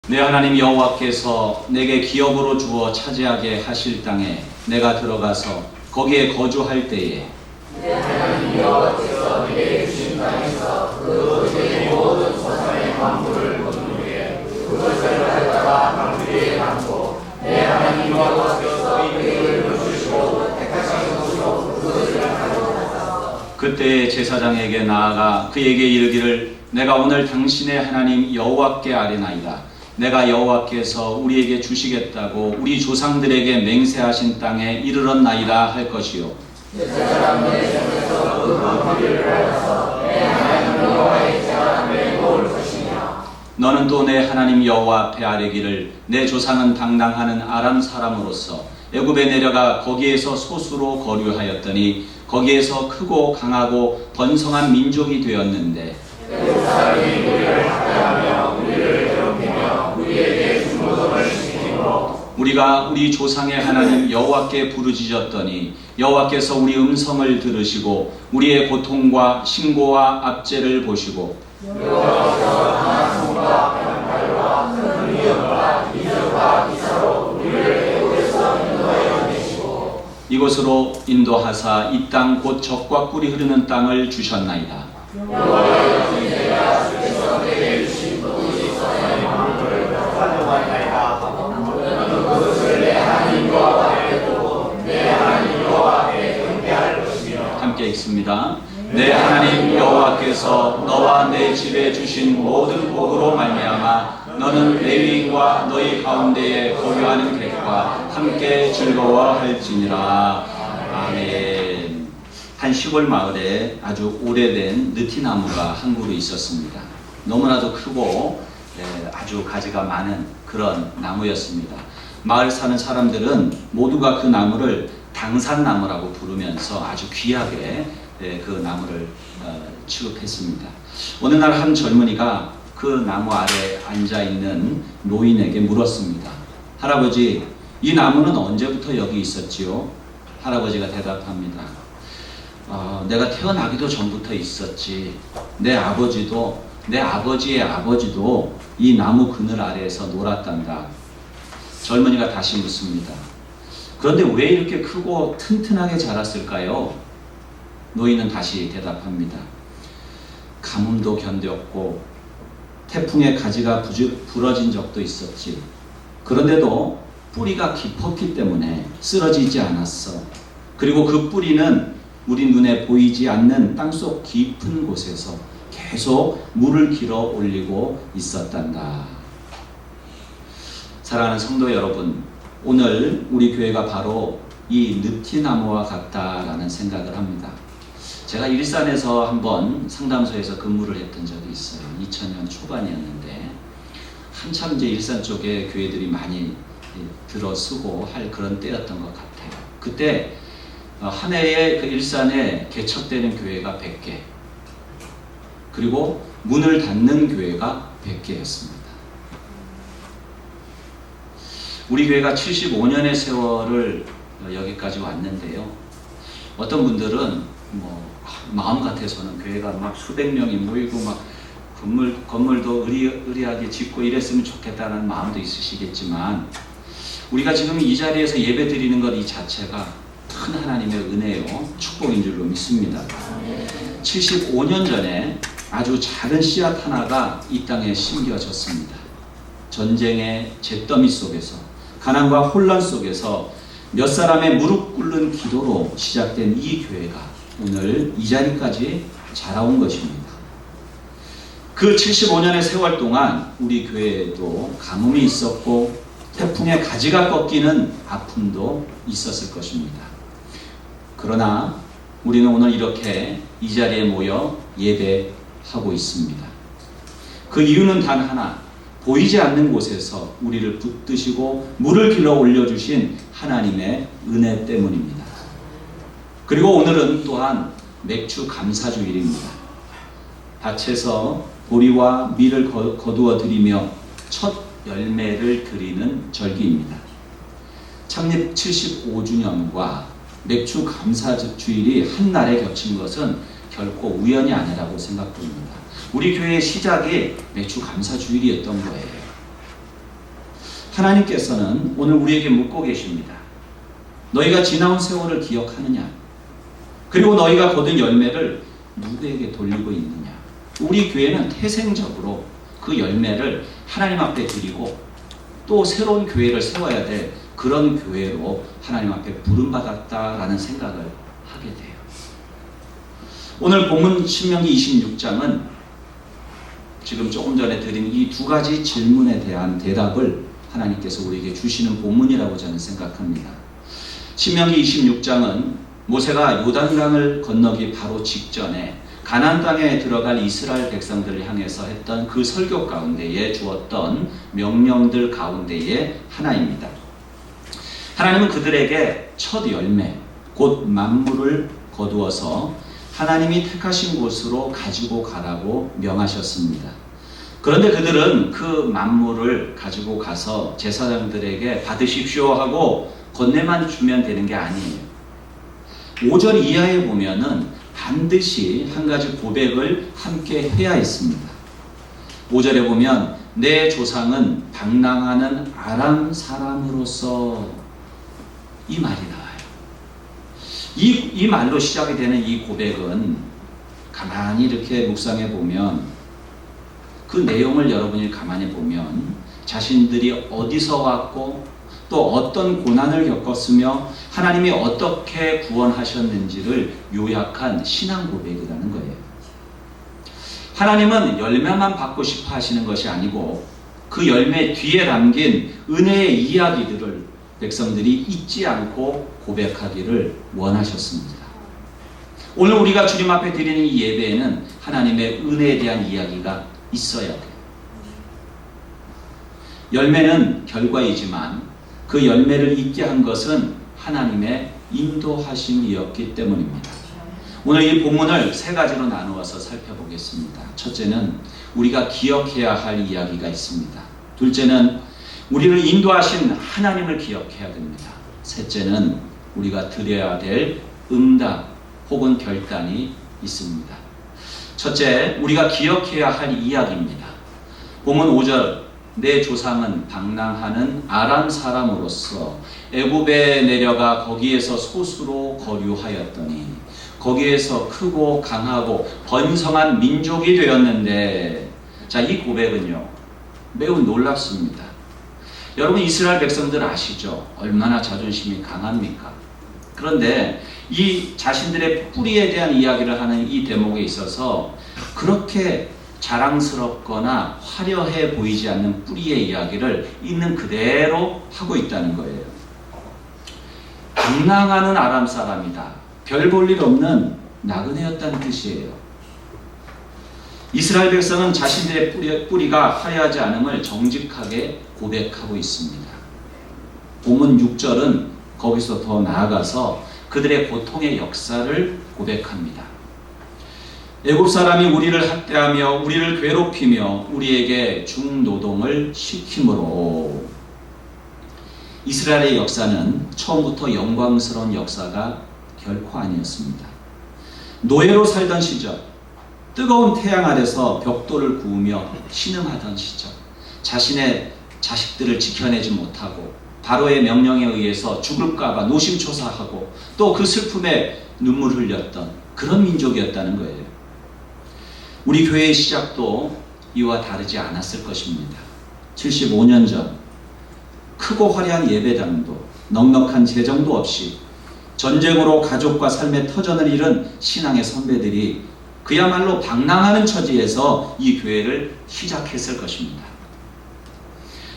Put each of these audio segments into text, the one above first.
내 하나님 여호와께서 내게 기업으로 주어 차지하게 하실 땅에 내가 들어가서 거기에 거주할 때에 내 하나님 여호와께서 내게 주신 땅에서 그 내 모든 조상의 만물을 거둔 후에 그것을 갖다가 망대에 담고 내 하나님 여호와께서 이를 주시고 택하신 곳으로 그것을 가져가소서. 그때 제사장에게 나아가 그에게 이르기를 내가 오늘 당신의 하나님 여호와께 아뢰나이다. 내가 여호와께서 우리에게 주시겠다고 우리 조상들에게 맹세하신 땅에 이르렀나이다 할 것이요. 제사장 내 손에서 그 망대를 받아서 내 하나님 여호와의 제사함에 놓을 것이며 너는 또 내 하나님 여호와 앞에 아뢰기를 내 조상은 당당하는 아람 사람으로서 애굽에 내려가 거기에서 소수로 거류하였더니 거기에서 크고 강하고 번성한 민족이 되었는데 애굽 사람이 우리를 학대하며 우리를 괴롭히며 우리에게 중노동을 시키므로 우리가 우리 조상의 하나님 여호와께 부르짖었더니 여호와께서 우리 음성을 들으시고 우리의 고통과 신고와 압제를 보시고 여호와께서 강한 손과 뱀팔과 큰 위험과 이적과 기사로 우리를 애굽에서 인도하여 내시고 이곳으로 인도하사 이 땅 곧 젖과 꿀이 흐르는 땅을 주셨나이다. 여호와의 진리가 주께서 내게 주신 우리 조상의 만물을 가져가나이다. 너는 그것을 내 하나님 여호와 앞에 두고 내 하나님 여호와 앞에 경배할 것이며 함께 읽습니다. 내 하나님 여호와께서 너와 내 집에 주신 모든 복으로 말미암아 너는 레위인과 너희 가운데에 거류하는 객과 함께 즐거워할지니라. 아멘. 한 시골 마을에 아주 오래된 느티나무가 한 그루 있었습니다. 너무나도 크고 아주 가지가 많은 그런 나무였습니다. 마을 사는 사람들은 모두가 그 나무를 당산나무라고 부르면서 아주 귀하게 그 나무를 취급했습니다. 어느 날 한 젊은이가 그 나무 아래 앉아있는 노인에게 물었습니다. 할아버지, 이 나무는 언제부터 여기 있었지요? 할아버지가 대답합니다. 내가 태어나기도 전부터 있었지. 내 아버지도 내 아버지의 아버지도 이 나무 그늘 아래에서 놀았단다. 젊은이가 다시 묻습니다. 그런데 왜 이렇게 크고 튼튼하게 자랐을까요? 노인은 다시 대답합니다. 가뭄도 견뎠고 태풍에 가지가 부러진 적도 있었지. 그런데도 뿌리가 깊었기 때문에 쓰러지지 않았어. 그리고 그 뿌리는 우리 눈에 보이지 않는 땅속 깊은 곳에서 계속 물을 길어 올리고 있었단다. 사랑하는 성도 여러분, 오늘 우리 교회가 바로 이 느티나무와 같다라는 생각을 합니다. 제가 일산에서 한번 상담소에서 근무를 했던 적이 있어요. 2000년 초반이었는데 한참 이제 일산 쪽에 교회들이 많이 들어서고 할 그런 때였던 것 같아요. 그때 한 해에 그 일산에 개척되는 교회가 100개, 그리고 문을 닫는 교회가 100개였습니다. 우리 교회가 75년의 세월을 여기까지 왔는데요. 어떤 분들은 마음 같아서는 교회가 막 수백 명이 모이고 막 건물도 의리하게 짓고 이랬으면 좋겠다는 마음도 있으시겠지만 우리가 지금 이 자리에서 예배 드리는 것 이 자체가 큰 하나님의 은혜요 축복인 줄로 믿습니다. 75년 전에 아주 작은 씨앗 하나가 이 땅에 심겨졌습니다. 전쟁의 잿더미 속에서 가난과 혼란 속에서 몇 사람의 무릎 꿇는 기도로 시작된 이 교회가 오늘 이 자리까지 자라온 것입니다. 그 75년의 세월 동안 우리 교회에도 가뭄이 있었고 태풍에 가지가 꺾이는 아픔도 있었을 것입니다. 그러나 우리는 오늘 이렇게 이 자리에 모여 예배하고 있습니다. 그 이유는 단 하나, 보이지 않는 곳에서 우리를 붙드시고 물을 길러 올려주신 하나님의 은혜 때문입니다. 그리고 오늘은 또한 맥주 감사주일입니다. 밭에서 보리와 밀을 거두어 드리며 첫 열매를 드리는 절기입니다. 창립 75주년과 맥주 감사주일이 한 날에 겹친 것은 결코 우연이 아니라고 생각됩니다. 우리 교회의 시작이 맥주 감사주일이었던 거예요. 하나님께서는 오늘 우리에게 묻고 계십니다. 너희가 지나온 세월을 기억하느냐? 그리고 너희가 거둔 열매를 누구에게 돌리고 있느냐? 우리 교회는 태생적으로 그 열매를 하나님 앞에 드리고 또 새로운 교회를 세워야 될 그런 교회로 하나님 앞에 부름받았다라는 생각을 하게 돼요. 오늘 본문 신명기 26장은 지금 조금 전에 드린 이 두 가지 질문에 대한 대답을 하나님께서 우리에게 주시는 본문이라고 저는 생각합니다. 신명기 26장은 모세가 요단강을 건너기 바로 직전에 가나안 땅에 들어갈 이스라엘 백성들을 향해서 했던 그 설교 가운데에 주었던 명령들 가운데의 하나입니다. 하나님은 그들에게 첫 열매, 곧 만물을 거두어서 하나님이 택하신 곳으로 가지고 가라고 명하셨습니다. 그런데 그들은 그 만물을 가지고 가서 제사장들에게 받으십시오 하고 건네만 주면 되는 게 아니에요. 5절 이하에 보면은 반드시 한 가지 고백을 함께 해야 했습니다. 5절에 보면 내 조상은 방랑하는 아람 사람으로서 이 말이 나와요. 이 말로 시작이 되는 이 고백은 가만히 이렇게 묵상해 보면 그 내용을 여러분이 가만히 보면 자신들이 어디서 왔고 또 어떤 고난을 겪었으며 하나님이 어떻게 구원하셨는지를 요약한 신앙 고백이라는 거예요. 하나님은 열매만 받고 싶어 하시는 것이 아니고 그 열매 뒤에 담긴 은혜의 이야기들을 백성들이 잊지 않고 고백하기를 원하셨습니다. 오늘 우리가 주님 앞에 드리는 이 예배에는 하나님의 은혜에 대한 이야기가 있어야 돼요. 열매는 결과이지만 그 열매를 있게 한 것은 하나님의 인도하심이었기 때문입니다. 오늘 이 본문을 세 가지로 나누어서 살펴보겠습니다. 첫째는 우리가 기억해야 할 이야기가 있습니다. 둘째는 우리를 인도하신 하나님을 기억해야 됩니다. 셋째는 우리가 드려야 될 응답 혹은 결단이 있습니다. 첫째, 우리가 기억해야 할 이야기입니다. 본문 5절 내 조상은 방랑하는 아람 사람으로서 애굽에 내려가 거기에서 소수로 거류하였더니 거기에서 크고 강하고 번성한 민족이 되었는데, 자, 이 고백은요 매우 놀랍습니다. 여러분 이스라엘 백성들 아시죠? 얼마나 자존심이 강합니까? 그런데 이 자신들의 뿌리에 대한 이야기를 하는 이 대목에 있어서 그렇게 자랑스럽거나 화려해 보이지 않는 뿌리의 이야기를 있는 그대로 하고 있다는 거예요. 방랑하는 아람 사람이다. 별 볼 일 없는 나그네였다는 뜻이에요. 이스라엘 백성은 자신들의 뿌리가 화려하지 않음을 정직하게 고백하고 있습니다. 본문 6절은 거기서 더 나아가서 그들의 고통의 역사를 고백합니다. 애굽 사람이 우리를 학대하며 우리를 괴롭히며 우리에게 중노동을 시키므로. 이스라엘의 역사는 처음부터 영광스러운 역사가 결코 아니었습니다. 노예로 살던 시절, 뜨거운 태양 아래서 벽돌을 구우며 신음하던 시절, 자신의 자식들을 지켜내지 못하고 바로의 명령에 의해서 죽을까봐 노심초사하고 또 그 슬픔에 눈물 흘렸던 그런 민족이었다는 거예요. 우리 교회의 시작도 이와 다르지 않았을 것입니다. 75년 전 크고 화려한 예배당도 넉넉한 재정도 없이 전쟁으로 가족과 삶의 터전을 잃은 신앙의 선배들이 그야말로 방랑하는 처지에서 이 교회를 시작했을 것입니다.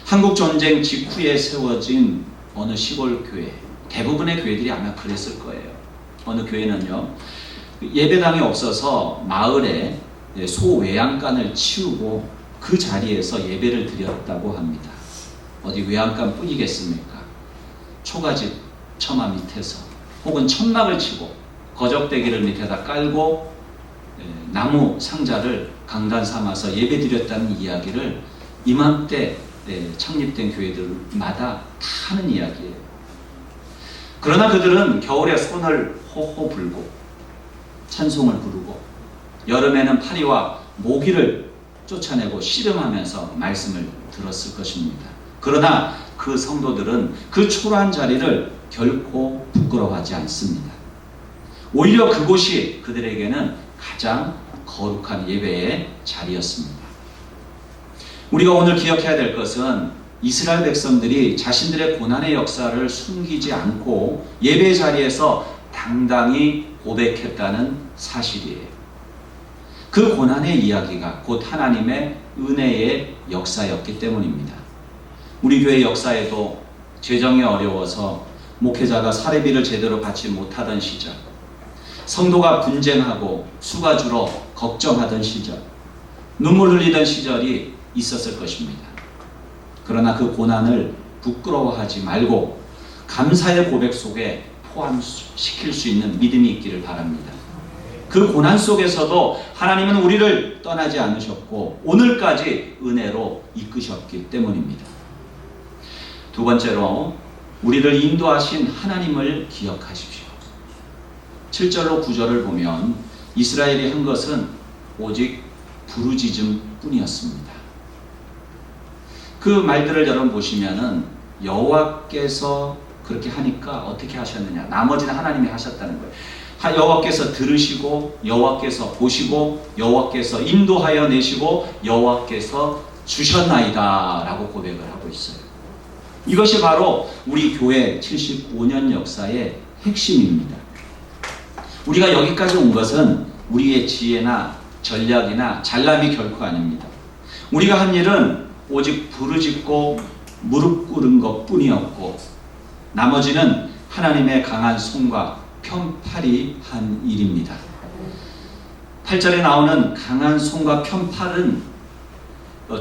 한국전쟁 직후에 세워진 어느 시골 교회, 대부분의 교회들이 아마 그랬을 거예요. 어느 교회는요, 예배당이 없어서 마을에 소외양간을 치우고 그 자리에서 예배를 드렸다고 합니다. 어디 외양간 뿐이겠습니까? 초가집 처마 밑에서 혹은 천막을 치고 거적대기를 밑에다 깔고 나무 상자를 강단 삼아서 예배 드렸다는 이야기를 이맘때 창립된 교회들마다 다 하는 이야기예요. 그러나 그들은 겨울에 손을 호호 불고 찬송을 부르고 여름에는 파리와 모기를 쫓아내고 씨름하면서 말씀을 들었을 것입니다. 그러나 그 성도들은 그 초라한 자리를 결코 부끄러워하지 않습니다. 오히려 그곳이 그들에게는 가장 거룩한 예배의 자리였습니다. 우리가 오늘 기억해야 될 것은 이스라엘 백성들이 자신들의 고난의 역사를 숨기지 않고 예배 자리에서 당당히 고백했다는 사실이에요. 그 고난의 이야기가 곧 하나님의 은혜의 역사였기 때문입니다. 우리 교회 역사에도 재정이 어려워서 목회자가 사례비를 제대로 받지 못하던 시절, 성도가 분쟁하고 수가 줄어 걱정하던 시절, 눈물 흘리던 시절이 있었을 것입니다. 그러나 그 고난을 부끄러워하지 말고 감사의 고백 속에 포함시킬 수 있는 믿음이 있기를 바랍니다. 그 고난 속에서도 하나님은 우리를 떠나지 않으셨고 오늘까지 은혜로 이끄셨기 때문입니다. 두 번째로 우리를 인도하신 하나님을 기억하십시오. 7절로 9절을 보면 이스라엘이 한 것은 오직 부르짖음 뿐이었습니다. 그 말들을 여러분 보시면은 여호와께서 그렇게 하니까 어떻게 하셨느냐, 나머지는 하나님이 하셨다는 거예요. 여호와께서 들으시고 여호와께서 보시고 여호와께서 인도하여 내시고 여호와께서 주셨나이다 라고 고백을 하고 있어요. 이것이 바로 우리 교회 75년 역사의 핵심입니다. 우리가 여기까지 온 것은 우리의 지혜나 전략이나 잘남이 결코 아닙니다. 우리가 한 일은 오직 부르짖고 무릎 꿇은 것 뿐이었고 나머지는 하나님의 강한 손과 편팔이 한 일입니다. 8절에 나오는 강한 손과 편팔은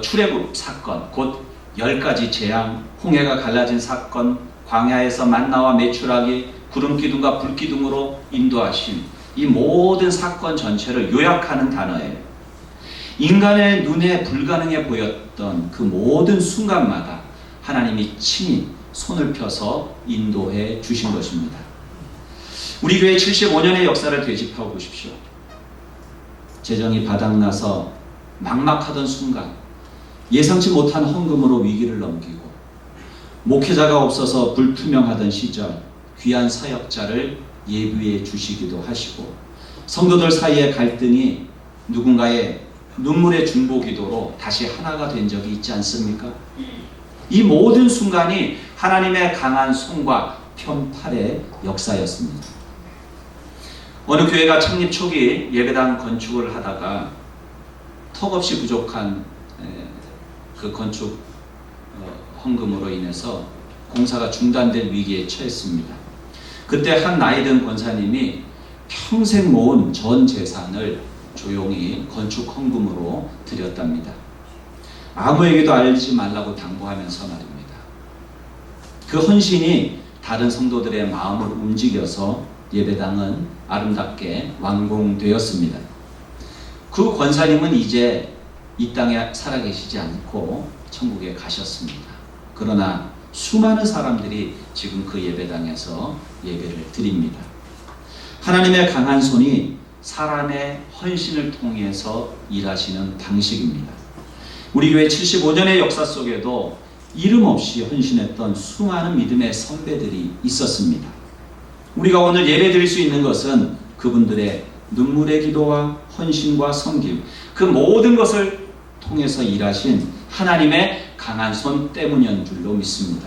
출애굽 사건, 곧 10가지 재앙, 홍해가 갈라진 사건, 광야에서 만나와 메추라기, 구름기둥과 불기둥으로 인도하심, 이 모든 사건 전체를 요약하는 단어예요. 인간의 눈에 불가능해 보였던 그 모든 순간마다 하나님이 친히 손을 펴서 인도해 주신 것입니다. 우리 교회 75년의 역사를 되짚어 보십시오. 재정이 바닥나서 막막하던 순간 예상치 못한 헌금으로 위기를 넘기고 목회자가 없어서 불투명하던 시절 귀한 사역자를 예비해 주시기도 하시고 성도들 사이의 갈등이 누군가의 눈물의 중보기도로 다시 하나가 된 적이 있지 않습니까? 이 모든 순간이 하나님의 강한 손과 편팔의 역사였습니다. 어느 교회가 창립 초기 예배당 건축을 하다가 턱없이 부족한 그 건축 헌금으로 인해서 공사가 중단된 위기에 처했습니다. 그때 한 나이든 권사님이 평생 모은 전 재산을 조용히 건축 헌금으로 드렸답니다. 아무에게도 알리지 말라고 당부하면서 말입니다. 그 헌신이 다른 성도들의 마음을 움직여서 예배당은 아름답게 완공되었습니다. 그 권사님은 이제 이 땅에 살아계시지 않고 천국에 가셨습니다. 그러나 수많은 사람들이 지금 그 예배당에서 예배를 드립니다. 하나님의 강한 손이 사람의 헌신을 통해서 일하시는 방식입니다. 우리 교회 75년의 역사 속에도 이름 없이 헌신했던 수많은 믿음의 선배들이 있었습니다. 우리가 오늘 예배 드릴 수 있는 것은 그분들의 눈물의 기도와 헌신과 섬김, 그 모든 것을 통해서 일하신 하나님의 강한 손 때문인 줄로 믿습니다.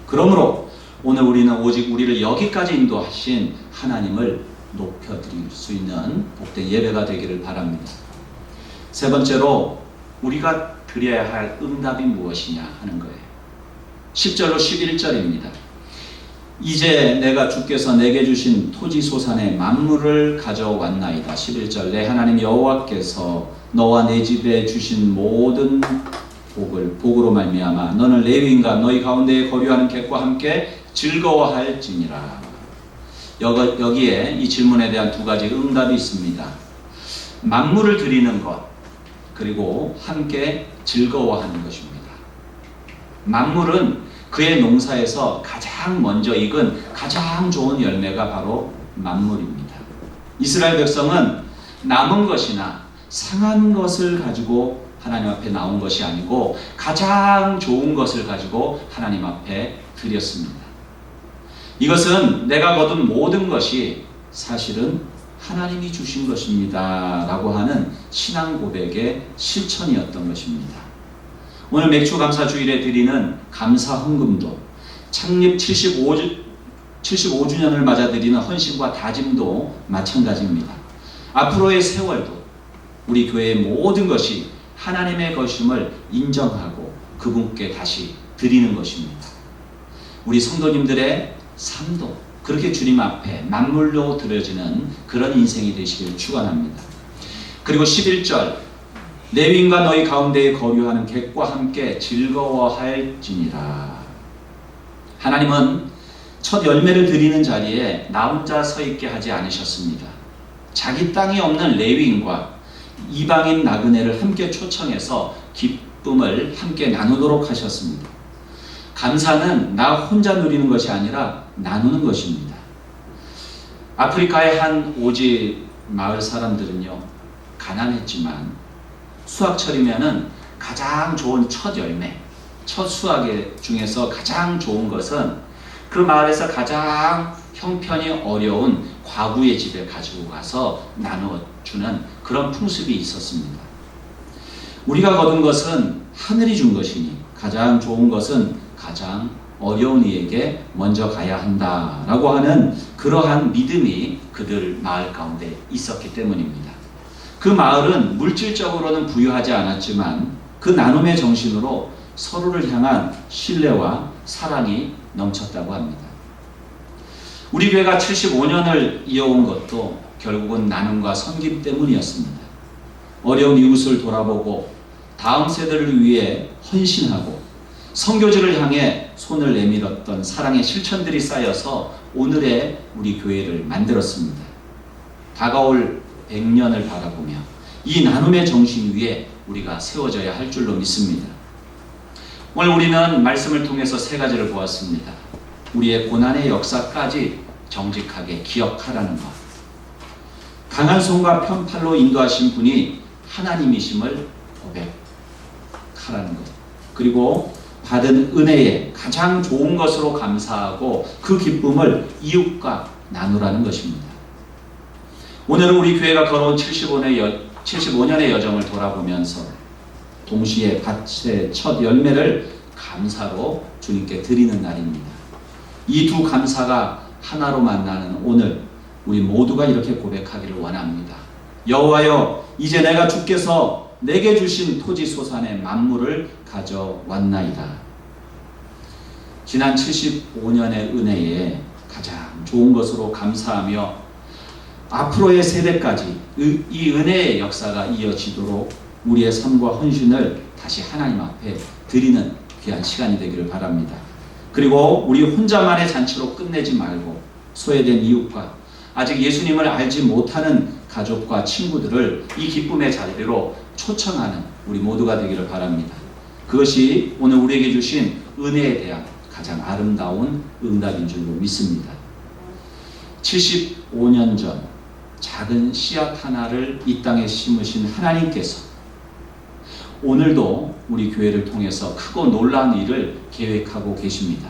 그러므로 오늘 우리는 오직 우리를 여기까지 인도하신 하나님을 높여드릴 수 있는 복된 예배가 되기를 바랍니다. 세 번째로 우리가 드려야 할 응답이 무엇이냐 하는 거예요. 10절로 11절입니다. 이제 내가 주께서 내게 주신 토지 소산의 만물을 가져왔나이다. 11절 내 하나님 여호와께서 너와 내 집에 주신 모든 복으로 말미암아 너는 레위인과 너희 가운데에 거류하는 객과 함께 즐거워할지니라. 여기에 이 질문에 대한 두 가지 응답이 있습니다. 만물을 드리는 것, 그리고 함께 즐거워하는 것입니다. 만물은 그의 농사에서 가장 먼저 익은 가장 좋은 열매가 바로 만물입니다. 이스라엘 백성은 남은 것이나 상한 것을 가지고 하나님 앞에 나온 것이 아니고 가장 좋은 것을 가지고 하나님 앞에 드렸습니다. 이것은 내가 거둔 모든 것이 사실은 하나님이 주신 것입니다 라고 하는 신앙 고백의 실천이었던 것입니다. 오늘 맥주감사주일에 드리는 감사 헌금도 창립 75주년을 맞아 드리는 헌신과 다짐도 마찬가지입니다. 앞으로의 세월도 우리 교회의 모든 것이 하나님의 것임을 인정하고 그분께 다시 드리는 것입니다. 우리 성도님들의 삶도 그렇게 주님 앞에 만물로 드려지는 그런 인생이 되시길 축원합니다. 그리고 11절 레위인과 너희 가운데에 거류하는 객과 함께 즐거워할지니라. 하나님은 첫 열매를 드리는 자리에 나 혼자 서 있게 하지 않으셨습니다. 자기 땅이 없는 레위인과 이방인 나그네를 함께 초청해서 기쁨을 함께 나누도록 하셨습니다. 감사는 나 혼자 누리는 것이 아니라 나누는 것입니다. 아프리카의 한 오지 마을 사람들은요, 가난했지만 수확철이면은 가장 좋은 첫 열매, 첫 수확 중에서 가장 좋은 것은 그 마을에서 가장 형편이 어려운 과부의 집에 가지고 가서 나눠주는 그런 풍습이 있었습니다. 우리가 거둔 것은 하늘이 준 것이니 가장 좋은 것은 가장 어려운 이에게 먼저 가야 한다라고 하는 그러한 믿음이 그들 마을 가운데 있었기 때문입니다. 그 마을은 물질적으로는 부유하지 않았지만 그 나눔의 정신으로 서로를 향한 신뢰와 사랑이 넘쳤다고 합니다. 우리 교회가 75년을 이어온 것도 결국은 나눔과 섬김 때문이었습니다. 어려운 이웃을 돌아보고 다음 세대를 위해 헌신하고 선교지를 향해 손을 내밀었던 사랑의 실천들이 쌓여서 오늘의 우리 교회를 만들었습니다. 다가올 100년을 바라보며 이 나눔의 정신 위에 우리가 세워져야 할 줄로 믿습니다. 오늘 우리는 말씀을 통해서 세 가지를 보았습니다. 우리의 고난의 역사까지 정직하게 기억하라는 것, 강한 손과 편팔로 인도하신 분이 하나님이심을 고백하라는 것, 그리고 받은 은혜에 가장 좋은 것으로 감사하고 그 기쁨을 이웃과 나누라는 것입니다. 오늘은 우리 교회가 걸어온 75년의 여정을 돌아보면서 동시에 밭의 첫 열매를 감사로 주님께 드리는 날입니다. 이 두 감사가 하나로 만나는 오늘 우리 모두가 이렇게 고백하기를 원합니다. 여호와여, 이제 내가 주께서 내게 주신 토지 소산의 만물을 가져왔나이다. 지난 75년의 은혜에 가장 좋은 것으로 감사하며 앞으로의 세대까지 이 은혜의 역사가 이어지도록 우리의 삶과 헌신을 다시 하나님 앞에 드리는 귀한 시간이 되기를 바랍니다. 그리고 우리 혼자만의 잔치로 끝내지 말고 소외된 이웃과 아직 예수님을 알지 못하는 가족과 친구들을 이 기쁨의 자리로 초청하는 우리 모두가 되기를 바랍니다. 그것이 오늘 우리에게 주신 은혜에 대한 가장 아름다운 응답인 줄로 믿습니다. 75년 전 작은 씨앗 하나를 이 땅에 심으신 하나님께서 오늘도 우리 교회를 통해서 크고 놀라운 일을 계획하고 계십니다.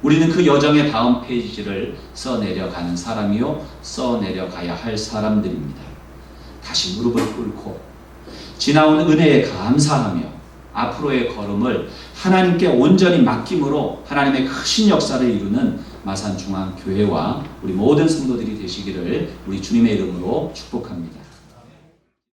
우리는 그 여정의 다음 페이지를 써내려가는 사람이요, 써내려가야 할 사람들입니다. 다시 무릎을 꿇고 지나온 은혜에 감사하며 앞으로의 걸음을 하나님께 온전히 맡김으로 하나님의 크신 역사를 이루는 마산중앙교회와 우리 모든 성도들이 되시기를 우리 주님의 이름으로 축복합니다.